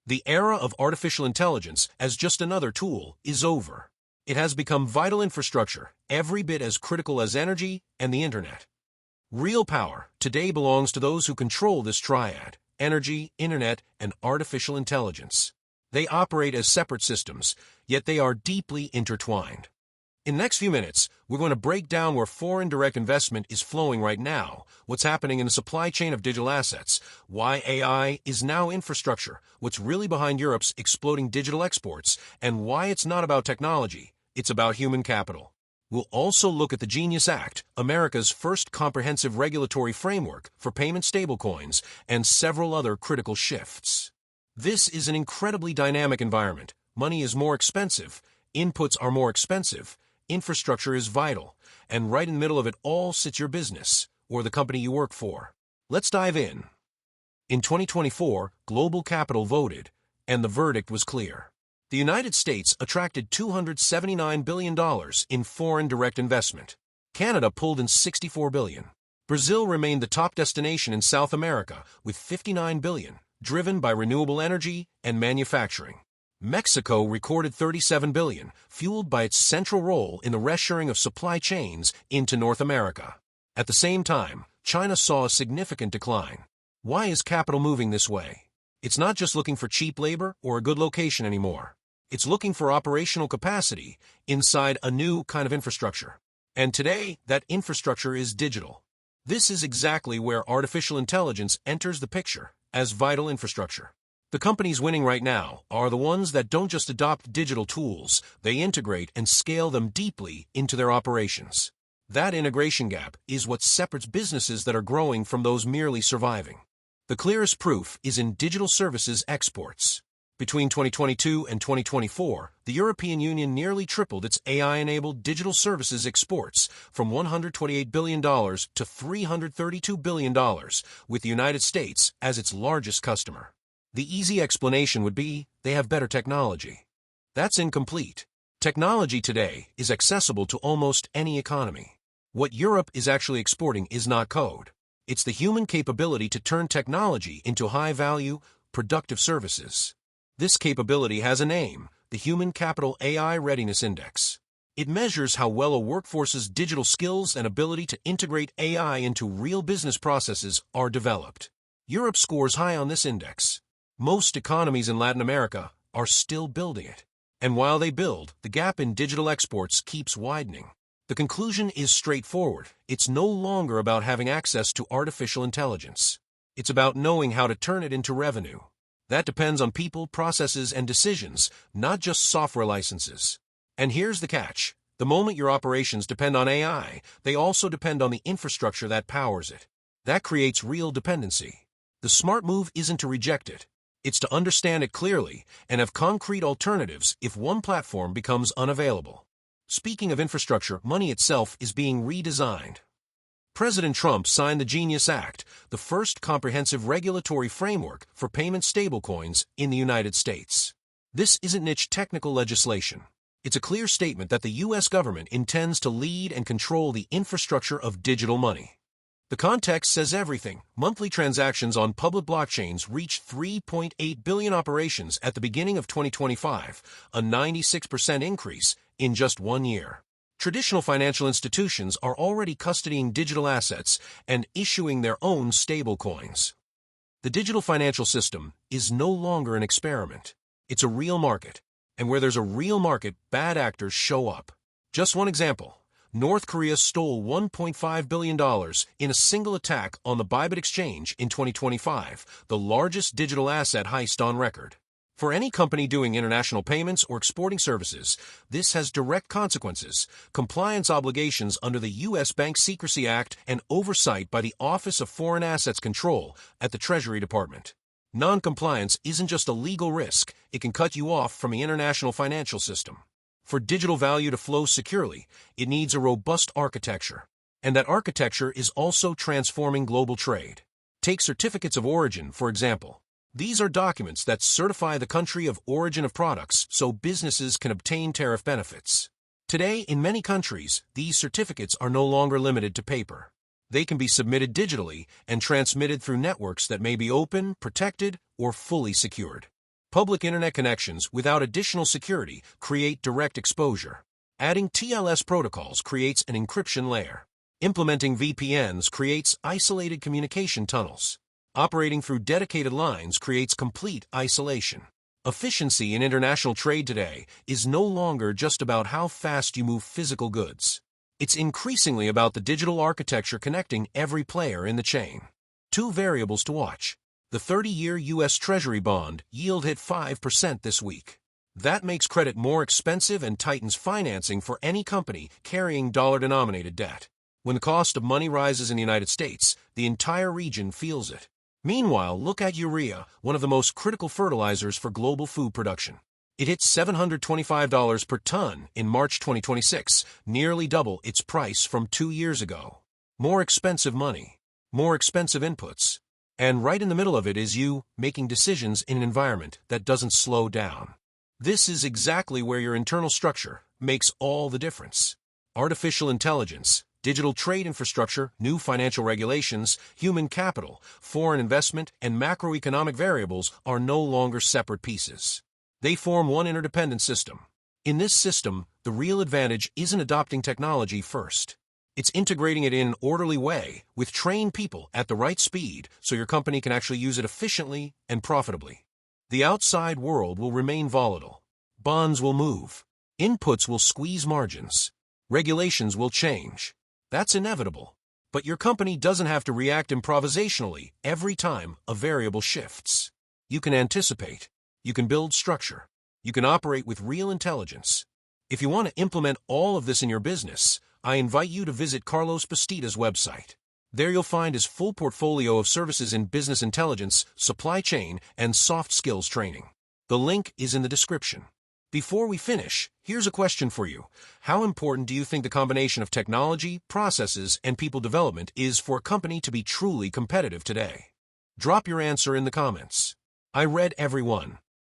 The era of artificial intelligence as just another tool is over. It has become vital infrastructure, every bit as critical as energy and the internet. Real power today belongs to those who control this triad: energy, internet, and artificial intelligence. They operate as separate systems, yet they are deeply intertwined. In the next few minutes, we're going to break down where foreign direct investment is flowing right now, what's happening in the supply chain of digital assets, why AI is now infrastructure, what's really behind Europe's exploding digital exports, and why it's not about technology, it's about human capital. We'll also look at the Genius Act, America's first comprehensive regulatory framework for payment stablecoins, and several other critical shifts. This is an incredibly dynamic environment. Money is more expensive, inputs are more expensive, infrastructure is vital, and right in the middle of it all sits your business, or the company you work for. Let's dive in. In 2024, global capital voted, and the verdict was clear. The United States attracted $279 billion in foreign direct investment. Canada pulled in $64 billion. Brazil remained the top destination in South America with $59 billion, driven by renewable energy and manufacturing. Mexico recorded $37 billion, fueled by its central role in the reshoring of supply chains into North America. At the same time, China saw a significant decline. Why is capital moving this way? It's not just looking for cheap labor or a good location anymore. It's looking for operational capacity inside a new kind of infrastructure. And today, that infrastructure is digital. This is exactly where artificial intelligence enters the picture as vital infrastructure. The companies winning right now are the ones that don't just adopt digital tools, they integrate and scale them deeply into their operations. That integration gap is what separates businesses that are growing from those merely surviving. The clearest proof is in digital services exports. Between 2022 and 2024, the European Union nearly tripled its AI-enabled digital services exports from $128 billion to $332 billion, with the United States as its largest customer. The easy explanation would be they have better technology. That's incomplete. Technology today is accessible to almost any economy. What Europe is actually exporting is not code. It's the human capability to turn technology into high-value, productive services. This capability has a name, the Human Capital AI Readiness Index. It measures how well a workforce's digital skills and ability to integrate AI into real business processes are developed. Europe scores high on this index. Most economies in Latin America are still building it. And while they build, the gap in digital exports keeps widening. The conclusion is straightforward. It's no longer about having access to artificial intelligence. It's about knowing how to turn it into revenue. That depends on people, processes, and decisions, not just software licenses. And here's the catch. The moment your operations depend on AI, they also depend on the infrastructure that powers it. That creates real dependency. The smart move isn't to reject it. It's to understand it clearly and have concrete alternatives if one platform becomes unavailable. Speaking of infrastructure, money itself is being redesigned. President Trump signed the Genius Act, the first comprehensive regulatory framework for payment stablecoins in the United States. This isn't niche technical legislation. It's a clear statement that the U.S. government intends to lead and control the infrastructure of digital money. The context says everything. Monthly transactions on public blockchains reached 3.8 billion operations at the beginning of 2025, a 96% increase in just 1 year. Traditional financial institutions are already custodying digital assets and issuing their own stablecoins. The digital financial system is no longer an experiment. It's a real market. And where there's a real market, bad actors show up. Just one example. North Korea stole $1.5 billion in a single attack on the Bybit exchange in 2025, the largest digital asset heist on record. For any company doing international payments or exporting services, this has direct consequences: compliance obligations under the U.S. Bank Secrecy Act and oversight by the Office of Foreign Assets Control at the Treasury Department. Non-compliance isn't just a legal risk, it can cut you off from the international financial system. For digital value to flow securely, it needs a robust architecture. And that architecture is also transforming global trade. Take certificates of origin, for example. These are documents that certify the country of origin of products so businesses can obtain tariff benefits. Today, in many countries, these certificates are no longer limited to paper. They can be submitted digitally and transmitted through networks that may be open, protected, or fully secured. Public internet connections without additional security create direct exposure. Adding TLS protocols creates an encryption layer. Implementing VPNs creates isolated communication tunnels. Operating through dedicated lines creates complete isolation. Efficiency in international trade today is no longer just about how fast you move physical goods. It's increasingly about the digital architecture connecting every player in the chain. Two variables to watch. The 30-year U.S. Treasury bond yield hit 5% this week. That makes credit more expensive and tightens financing for any company carrying dollar-denominated debt. When the cost of money rises in the United States, the entire region feels it. Meanwhile, look at urea, one of the most critical fertilizers for global food production. It hit $725 per ton in March 2026, nearly double its price from 2 years ago. More expensive money, more expensive inputs. And right in the middle of it is you making decisions in an environment that doesn't slow down. This is exactly where your internal structure makes all the difference. Artificial intelligence, digital trade infrastructure, new financial regulations, human capital, foreign investment, and macroeconomic variables are no longer separate pieces. They form one interdependent system. In this system, the real advantage isn't adopting technology first. It's integrating it in an orderly way with trained people at the right speed so your company can actually use it efficiently and profitably. The outside world will remain volatile. Bonds will move. Inputs will squeeze margins. Regulations will change. That's inevitable. But your company doesn't have to react improvisationally every time a variable shifts. You can anticipate. You can build structure. You can operate with real intelligence. If you want to implement all of this in your business, I invite you to visit Carlos Bastida's website. There you'll find his full portfolio of services in business intelligence, supply chain, and soft skills training. The link is in the description. Before we finish, here's a question for you. How important do you think the combination of technology, processes, and people development is for a company to be truly competitive today? Drop your answer in the comments. I read every one.